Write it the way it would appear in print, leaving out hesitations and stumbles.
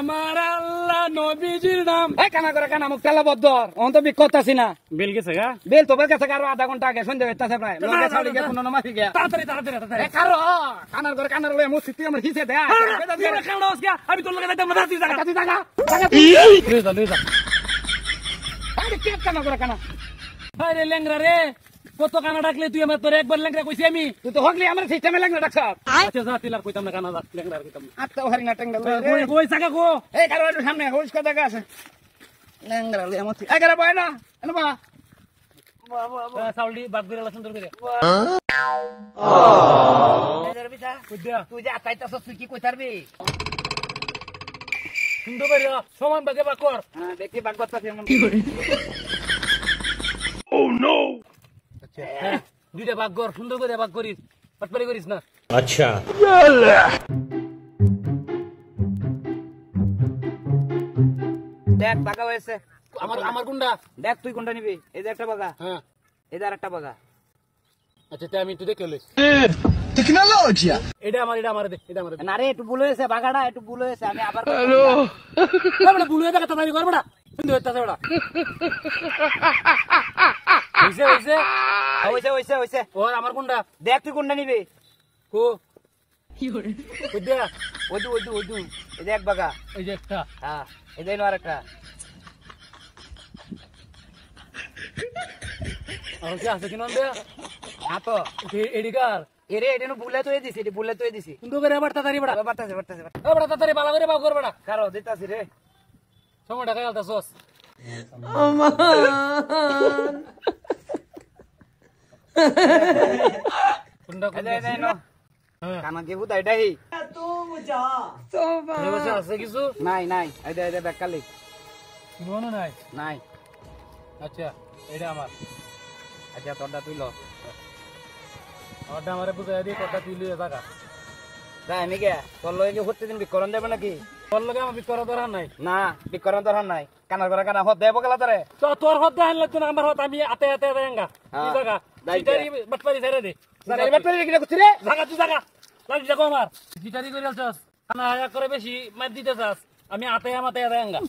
আমার আল্লাহ নবীজির নাম এই কানা করে কানা মুখ তেলা বদ্দর অন তো বিকত আছি না বেল গেছে গা বেল তো বেল গেছে আর আধা ঘন্টা আগে সন্ধ্যা হইতাছে প্রায় লগে ছাড়ি গে কোন নমাসি গে তাড়াতাড়ি তাড়াতাড়ি কারো কানার করে কানার লয়ে মুখ সিটি আমার হিসে দে কানাস গে আমি তোর লগে যাইতাম না তুই জায়গা লই যা আরে কে কানা করে কানা আরে লেংরা রে কত কানা ডাকলে তুই আমার তোর একবার লেংরা কইছি আমি তুই তো হগলি আমার সিস্টেমে লেংরা ডাকছ আচ্ছা যা তিলার কইতাম না কানা লেংরা কইতাম আত্তা হরি না টেংরা কই জায়গা গো এই কারো একটু সামনে হোস কত জায়গা আছে লেংরা লই আমতি আগারে বয় না এনো বা বাবা সাউলডি বাপ করে সুন্দর করে এদের বিটা কইদা তুই যে আতাইতাছ তুই কি কইতারবি সুন্দর করে সমান ভাগে ভাগ কর হ্যাঁ দেখি ভাগ করতাছি এমন কি করে ও নো আচ্ছা দুইটা ভাগ কর সুন্দর করে ভাগ করিস পাটপারি করিস না আচ্ছা দেখ বাগা হয়েছে আমার গুন্ডা দেখ তুই কোনটা নিবি এই যে একটা বাগা হ্যাঁ এই যে আরেকটা বাগা আচ্ছা তে আমি একটু দেখে লইছি টেকনোলজি এটা আমার দেখ এটা আমার না রে একটু ভুল হয়েছে বাগাটা একটু ভুল হয়েছে আমি আবার হ্যালো বড় ভুল হয়ে দেখা তাড়াতাড়ি কর বড়া সুন্দর হইতাছে বড়া হইছে ওর আমার কোনটা দেখ তুই কোনটা নিবি কো কি করে ওইটা ওইদু এই দেখ বাগা এই যে একটা হ্যাঁ এই দেন আরেকটা আর কি আছে কিনন দে আ তো এডিকার এরে এডেনো বুলে তো দিছি এডি বুলে তো দিছি কিন্তু করে আবার তাড়াতাড়ি বড়া বাড়তাছে ও বড়া তাড়াতাড়ি বালা করে বাও কর বড়া কারো দিতাছি রে সময়টা কাল দাসস আমান কুন্ডা কুন্ডা নো কানা কে বুদাই ডাই তো মজা তো বা আছে কিছু নাই আইদা বেকালি কোন নাই আচ্ছা এটা আমার আচ্ছা তোরটা তুই ল ওটা আমারে বুঝাই দি তোরটা তুই লিয়ে জায়গা তাই আমি কে তোর লগে কি হতে দিন বিকরণ দেব নাকি তোর লগে আমার বিকরণ দরকার নাই না বিকরণ দরকার নাই কানা করে কানা হদ দেব গলা তোরে তো তোর হদ দেন লাগতো না আমার হদ আমি আতে দেঙ্গা কি জায়গা জিটারি বাটপারি ছেড়ে দে জিটারি বাটপারি কি করছিস রে জায়গা তুই জায়গা লাগি যাকো আমার জিটারি কইরাছস কানা হায়া করে বেশি মার দিতেছস আমি আতে দেঙ্গা